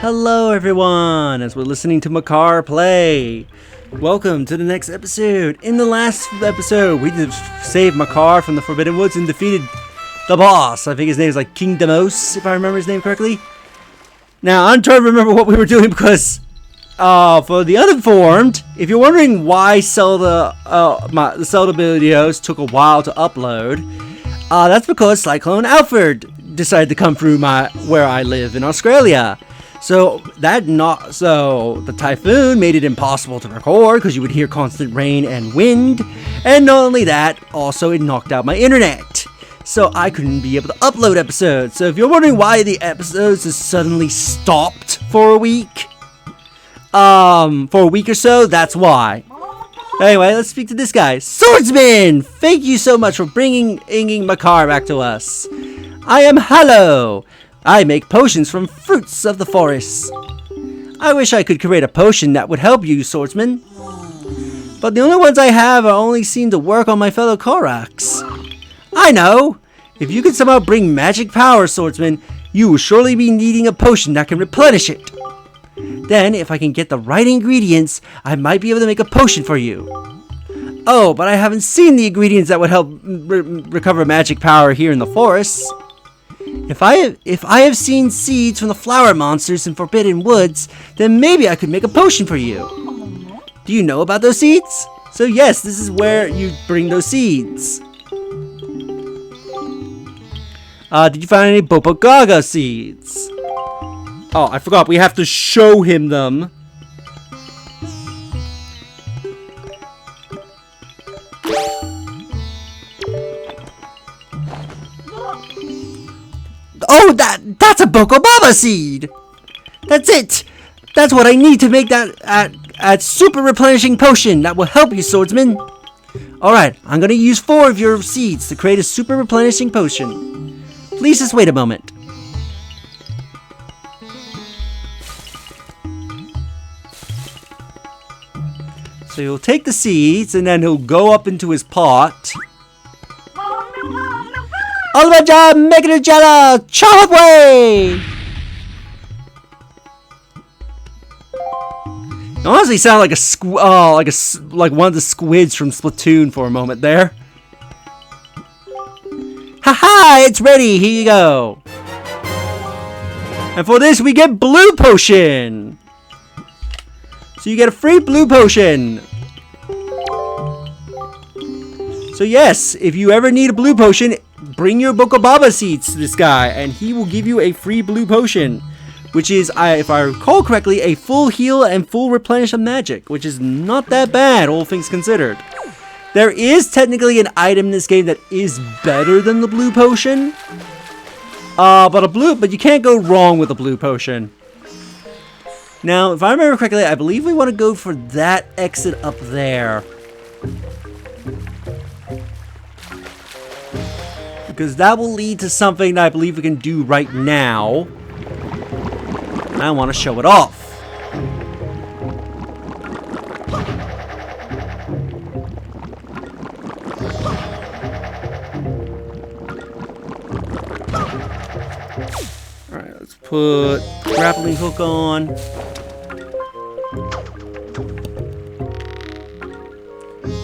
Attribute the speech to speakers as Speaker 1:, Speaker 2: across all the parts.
Speaker 1: Hello everyone, as we're listening to Makar play. Welcome to the next episode. In the last episode, we saved Makar from the Forbidden Woods and defeated the boss. I think his name is like King Demos, if I remember his name correctly. Now, I'm trying to remember what we were doing because, for the uninformed, if you're wondering why Zelda, the Zelda videos took a while to upload, that's because Cyclone Alfred decided to come through where I live in Australia. So the typhoon made it impossible to record because you would hear constant rain and wind, and not only that, also it knocked out my internet, so I couldn't be able to upload episodes. So if you're wondering why the episodes just suddenly stopped for a week, or so, that's why. Anyway, let's speak to this guy. Swordsman! Thank you so much for bringing Makar back to us. I am Hallow. I make potions from fruits of the forest. I wish I could create a potion that would help you, swordsman. But the only ones I have only seem to work on my fellow Koraks. I know! If you could somehow bring magic power, swordsman, you will surely be needing a potion that can replenish it. Then, if I can get the right ingredients, I might be able to make a potion for you. Oh, but I haven't seen the ingredients that would help recover magic power here in the forest. If I have seen seeds from the flower monsters in Forbidden Woods, then maybe I could make a potion for you. Do you know about those seeds? So yes, this is where you bring those seeds. Did you find any Bobogaga seeds? Oh, I forgot. We have to show him them. Oh, that's a Bokobaba seed! That's it! That's what I need to make that super replenishing potion that will help you, swordsman. Alright, I'm gonna use 4 of your seeds to create a super replenishing potion. Please just wait a moment. So he'll take the seeds and then he'll go up into his pot. All my job, make it a jello, chop away! It honestly sounded like like one of the squids from Splatoon for a moment there. Haha, it's ready. Here you go. And for this, we get blue potion. So you get a free blue potion. So yes, if you ever need a blue potion, bring your Bokobaba seeds to this guy, and he will give you a free blue potion, which is, if I recall correctly, a full heal and full replenish of magic, which is not that bad, all things considered. There is technically an item in this game that is better than the blue potion, but you can't go wrong with a blue potion. Now, if I remember correctly, I believe we want to go for that exit up there. Because that will lead to something that I believe we can do right now. I want to show it off. Alright, let's put grappling hook on.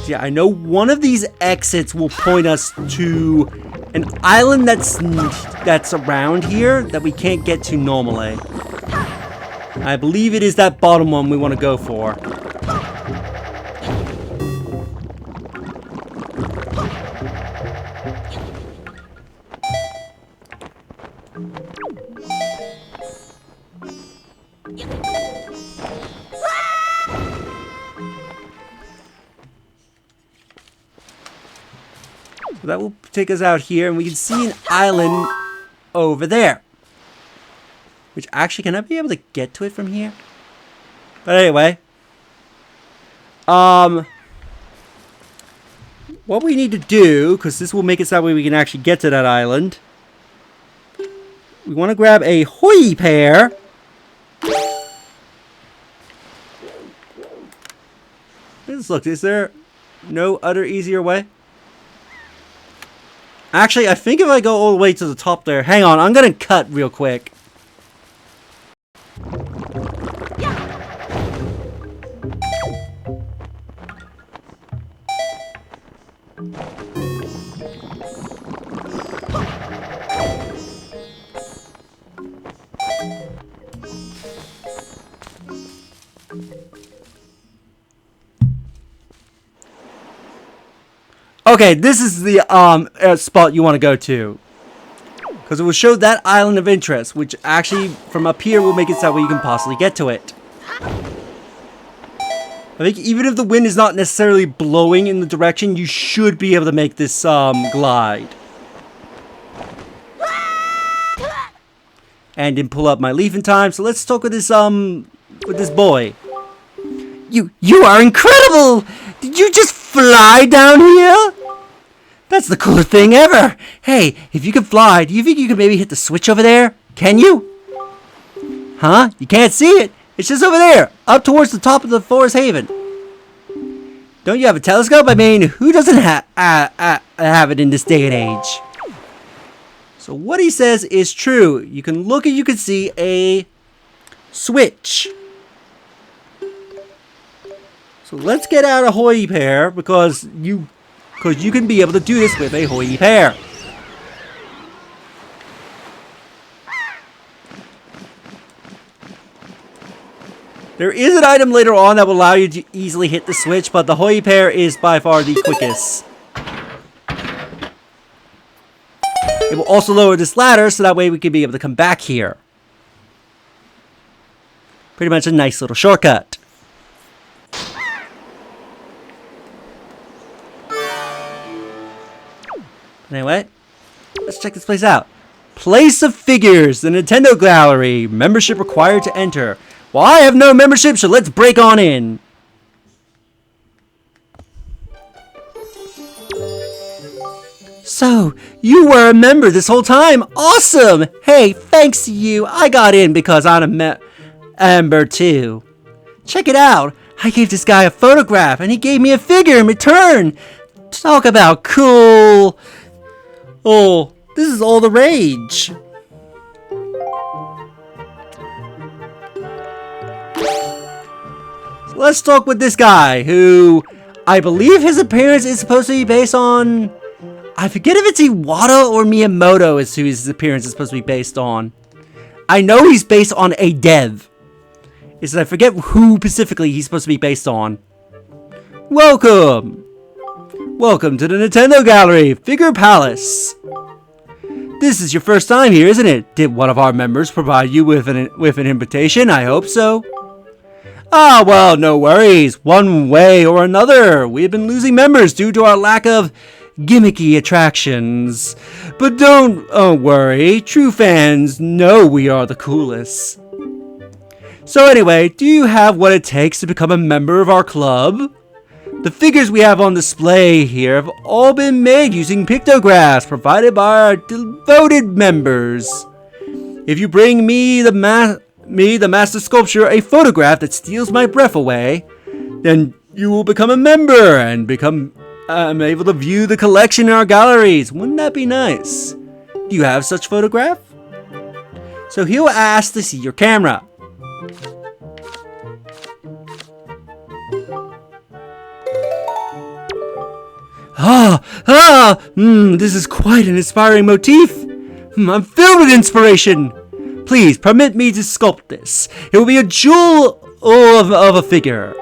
Speaker 1: Yeah, I know one of these exits will point us to an island that's around here that we can't get to normally. I believe it is that bottom one we want to go for. So that will take us out here, and we can see an island over there. Which actually, can I be able to get to it from here? But anyway. What we need to do, because this will make it so that way we can actually get to that island. We want to grab a hoi pear. Let's look, is there no other easier way? Actually, I think if I go all the way to the top there... Hang on, I'm gonna cut real quick. Okay, this is the spot you want to go to. Because it will show that island of interest, which actually, from up here, will make it so that way you can possibly get to it. I think even if the wind is not necessarily blowing in the direction, you should be able to make this glide. And didn't pull up my leaf in time, so let's talk with this boy. You are incredible! Did you just fly down here? That's the coolest thing ever! Hey, if you can fly, do you think you could maybe hit the switch over there? Can you? Huh? You can't see it? It's just over there, up towards the top of the Forest Haven. Don't you have a telescope? I mean, who doesn't have it in this day and age? So what he says is true. You can look and you can see a switch. So let's get out a hoy pair because you can be able to do this with a hoy pair. There is an item later on that will allow you to easily hit the switch, but the hoy pair is by far the quickest. It will also lower this ladder so that way we can be able to come back here. Pretty much a nice little shortcut. Anyway, let's check this place out. Place of Figures, the Nintendo Gallery. Membership required to enter. Well, I have no membership, so let's break on in. So, you were a member this whole time. Awesome! Hey, thanks to you, I got in because I'm a member too. Check it out. I gave this guy a photograph and he gave me a figure in return. Talk about cool. Oh, this is all the rage. So let's talk with this guy who I believe his appearance is supposed to be based on... I forget if it's Iwata or Miyamoto is who his appearance is supposed to be based on. I know he's based on a dev. I forget who specifically he's supposed to be based on. Welcome! Welcome to the Nintendo Gallery, Figure Palace. This is your first time here, isn't it? Did one of our members provide you with an invitation? I hope so. Ah, well, no worries. One way or another, we've been losing members due to our lack of gimmicky attractions. But don't worry, true fans know we are the coolest. So anyway, do you have what it takes to become a member of our club? The figures we have on display here have all been made using pictographs provided by our devoted members. If you bring me the master sculpture a photograph that steals my breath away, then you will become a member and become able to view the collection in our galleries. Wouldn't that be nice? Do you have such photograph? So he'll ask to see your camera. This is quite an inspiring motif. I'm filled with inspiration. Please, permit me to sculpt this. It will be a jewel of a figure.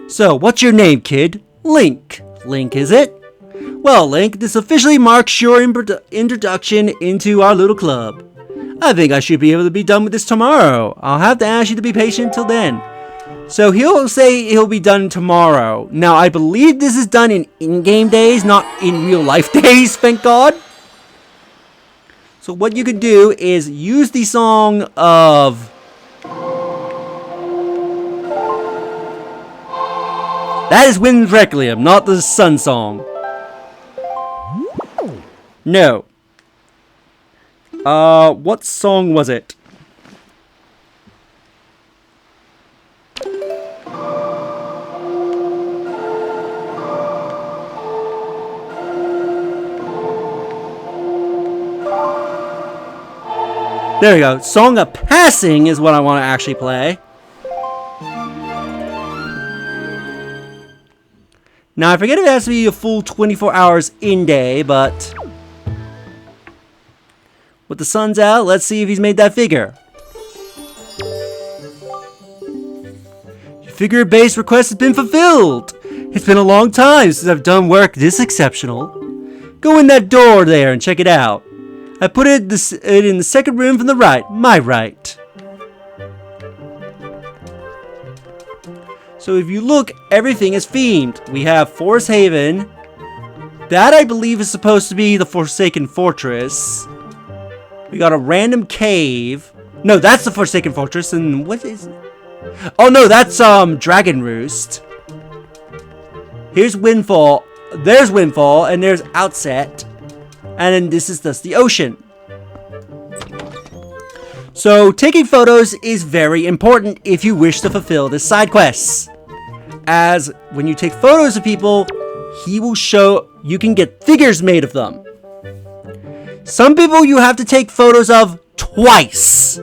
Speaker 1: So, what's your name, kid? Link. Link, is it? Well, Link, this officially marks your introduction into our little club. I think I should be able to be done with this tomorrow. I'll have to ask you to be patient till then. So he'll say he'll be done tomorrow. Now, I believe this is done in in-game days, not in real-life days, thank God. So what you could do is use the song of... That is Wind's Requiem, not the Sun Song. No. What song was it? There we go. Song of Passing is what I want to actually play. Now, I forget if it has to be a full 24 hours in day, but with the sun's out, let's see if he's made that figure. Your figure base request has been fulfilled. It's been a long time since I've done work this exceptional. Go in that door there and check it out. I put it in the second room from the right, my right. So if you look, everything is themed. We have Forest Haven. That, I believe, is supposed to be the Forsaken Fortress. We got a random cave. No, that's the Forsaken Fortress. And what is... Oh, no, that's Dragon Roost. Here's Windfall. There's Windfall, and there's Outset. And then this is thus the ocean. So, taking photos is very important if you wish to fulfill this side quest. As when you take photos of people, he will show you can get figures made of them. Some people you have to take photos of twice.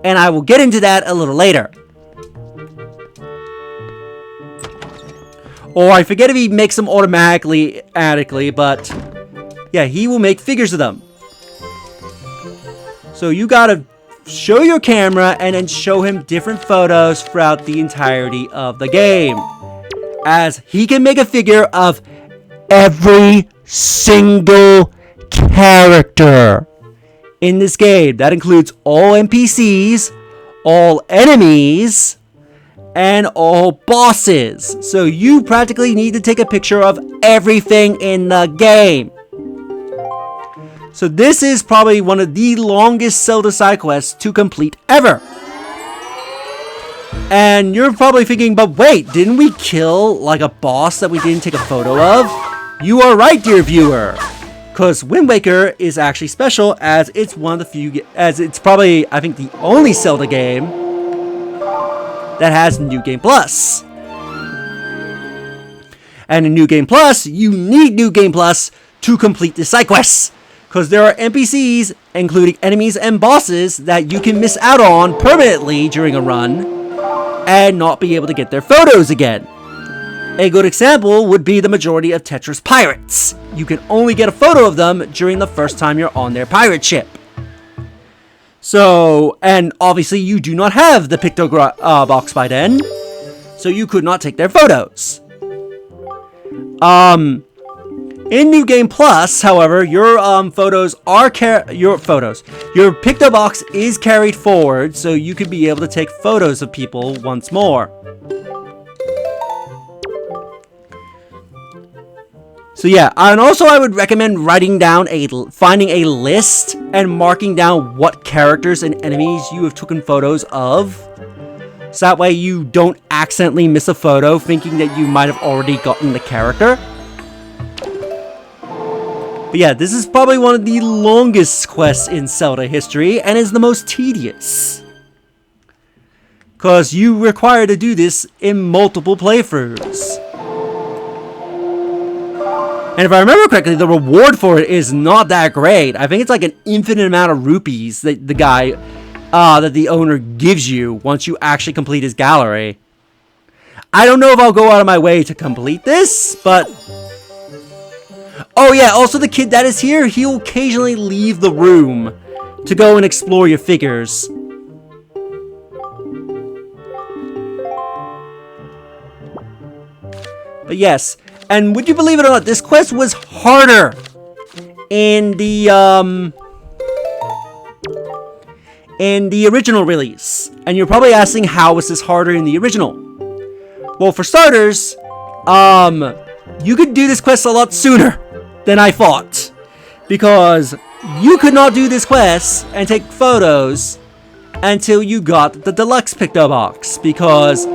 Speaker 1: And I will get into that a little later. Or I forget if he makes them automatically, but yeah, he will make figures of them. So you gotta show your camera and then show him different photos throughout the entirety of the game. As he can make a figure of every single character in this game. That includes all NPCs, all enemies, and all bosses. So you practically need to take a picture of everything in the game. So this is probably one of the longest Zelda side quests to complete ever. And you're probably thinking, but wait, didn't we kill like a boss that we didn't take a photo of? You are right, dear viewer. Because Wind Waker is actually special as it's one of the few, as it's probably, I think, the only Zelda game that has New Game Plus. And in New Game Plus, you need New Game Plus to complete the side quests. Because there are NPCs, including enemies and bosses, that you can miss out on permanently during a run and not be able to get their photos again. A good example would be the majority of Tetris pirates. You can only get a photo of them during the first time you're on their pirate ship. So, and obviously you do not have the picto box by then, so you could not take their photos. In New Game Plus, however, your photos are your picto box is carried forward, so you could be able to take photos of people once more. So yeah, and also I would recommend finding a list and marking down what characters and enemies you have taken photos of. So that way you don't accidentally miss a photo thinking that you might have already gotten the character. But yeah, this is probably one of the longest quests in Zelda history and is the most tedious. Because you require to do this in multiple playthroughs. And if I remember correctly, the reward for it is not that great. I think it's like an infinite amount of rupees that that the owner gives you once you actually complete his gallery. I don't know if I'll go out of my way to complete this, but... Oh yeah, also the kid that is here, he'll occasionally leave the room to go and explore your figures. But yes, and would you believe it or not, this quest was harder in the original release. And you're probably asking, how was this harder in the original? Well, for starters, you could do this quest a lot sooner than I thought. Because you could not do this quest and take photos until you got the deluxe picto box. Because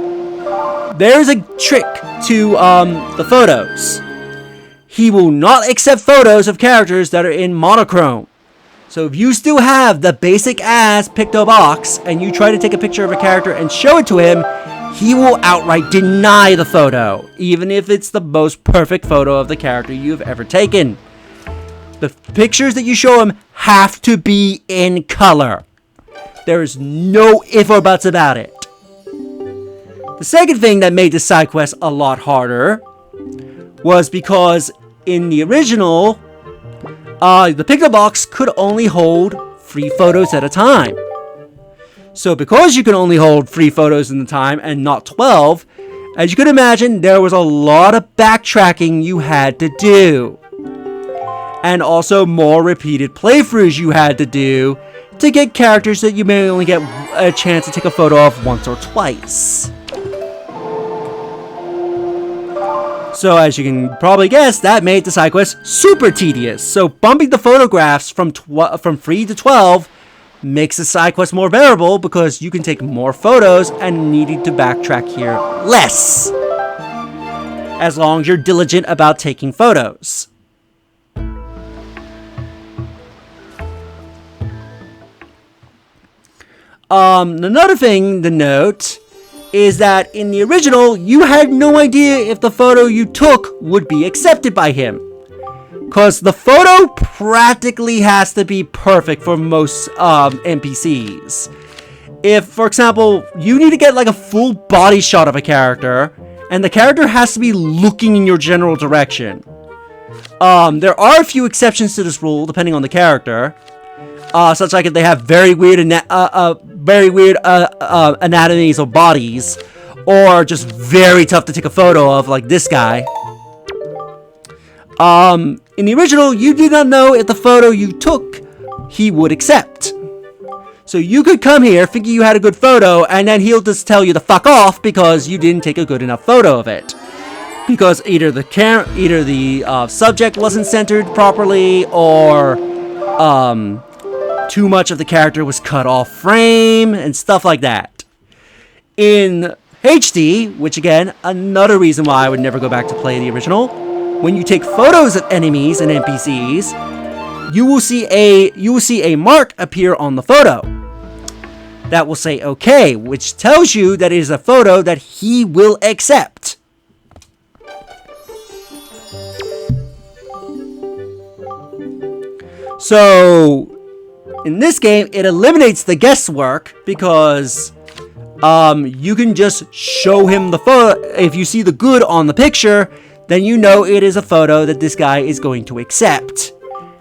Speaker 1: there's a trick to the photos. He will not accept photos of characters that are in monochrome. So if you still have the basic ass picto box and you try to take a picture of a character and show it to him, he will outright deny the photo, even if it's the most perfect photo of the character you've ever taken. The pictures that you show him have to be in color. There is no if or buts about it. The second thing that made the side quest a lot harder was because in the original, the pickup box could only hold 3 photos at a time. So because you can only hold 3 photos in the time and not 12, as you could imagine, there was a lot of backtracking you had to do. And also more repeated playthroughs you had to do to get characters that you may only get a chance to take a photo of once or twice. So as you can probably guess, that made the side quest super tedious. So bumping the photographs from 3 to 12 makes the side quest more bearable because you can take more photos and needing to backtrack here less. As long as you're diligent about taking photos. Another thing to note is that in the original, you had no idea if the photo you took would be accepted by him. Because the photo practically has to be perfect for most NPCs. If, for example, you need to get like a full body shot of a character, and the character has to be looking in your general direction. There are a few exceptions to this rule, depending on the character. Such like if they have very weird anatomies or bodies, or just very tough to take a photo of, like this guy. In the original, you did not know if the photo you took he would accept. So you could come here thinking you had a good photo, and then he'll just tell you to fuck off because you didn't take a good enough photo of it. Because either the subject wasn't centered properly, or too much of the character was cut off frame, and stuff like that. In HD, which again, another reason why I would never go back to play the original, when you take photos of enemies and NPCs, you will see a mark appear on the photo that will say OK, which tells you that it is a photo that he will accept. So in this game, it eliminates the guesswork because you can just show him the photo. If you see the good on the picture, then you know it is a photo that this guy is going to accept.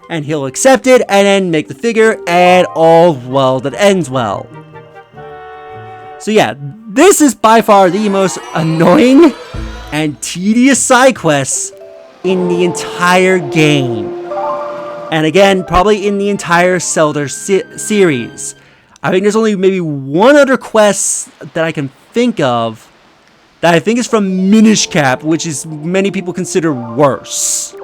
Speaker 1: And he'll accept it and then make the figure, and all well that ends well. So yeah, this is by far the most annoying and tedious side quests in the entire game. And again, probably in the entire Zelda series. I think there's only maybe one other quest that I can think of that I think is from Minish Cap, which is many people consider worse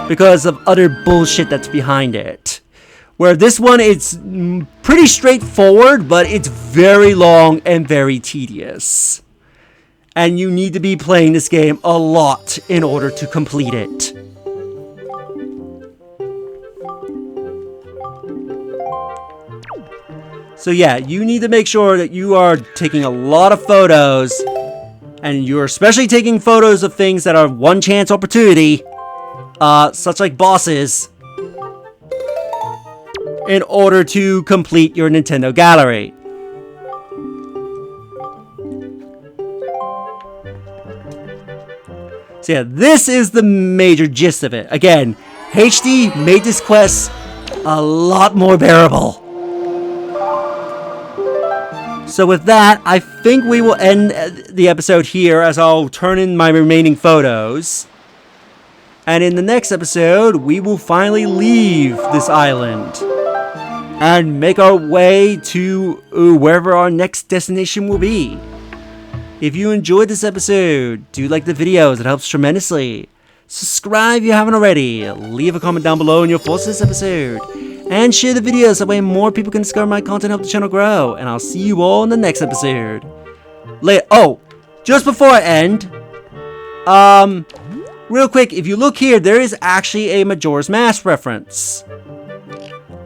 Speaker 1: because of other bullshit that's behind it. Where this one, it's pretty straightforward, but it's very long and very tedious. And you need to be playing this game a lot in order to complete it. So yeah, you need to make sure that you are taking a lot of photos, and you're especially taking photos of things that are one chance opportunity, such like bosses, in order to complete your Nintendo gallery. So yeah, this is the major gist of it. Again, HD made this quest a lot more bearable. So with that, I think we will end the episode here as I'll turn in my remaining photos. And in the next episode, we will finally leave this island and make our way to wherever our next destination will be. If you enjoyed this episode, do like the videos, it helps tremendously. Subscribe if you haven't already, leave a comment down below on your thoughts on this episode, and share the videos, that way more people can discover my content and help the channel grow. And I'll see you all in the next episode. Oh, just before I end, real quick, if you look here, there is actually a Majora's Mask reference.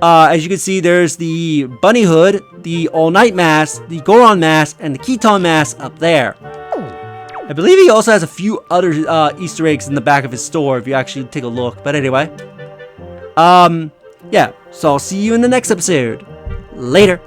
Speaker 1: As you can see, there's the Bunny Hood, the All Night Mask, the Goron Mask, and the Keaton Mask up there. I believe he also has a few other Easter eggs in the back of his store if you actually take a look. But anyway, yeah, so I'll see you in the next episode. Later.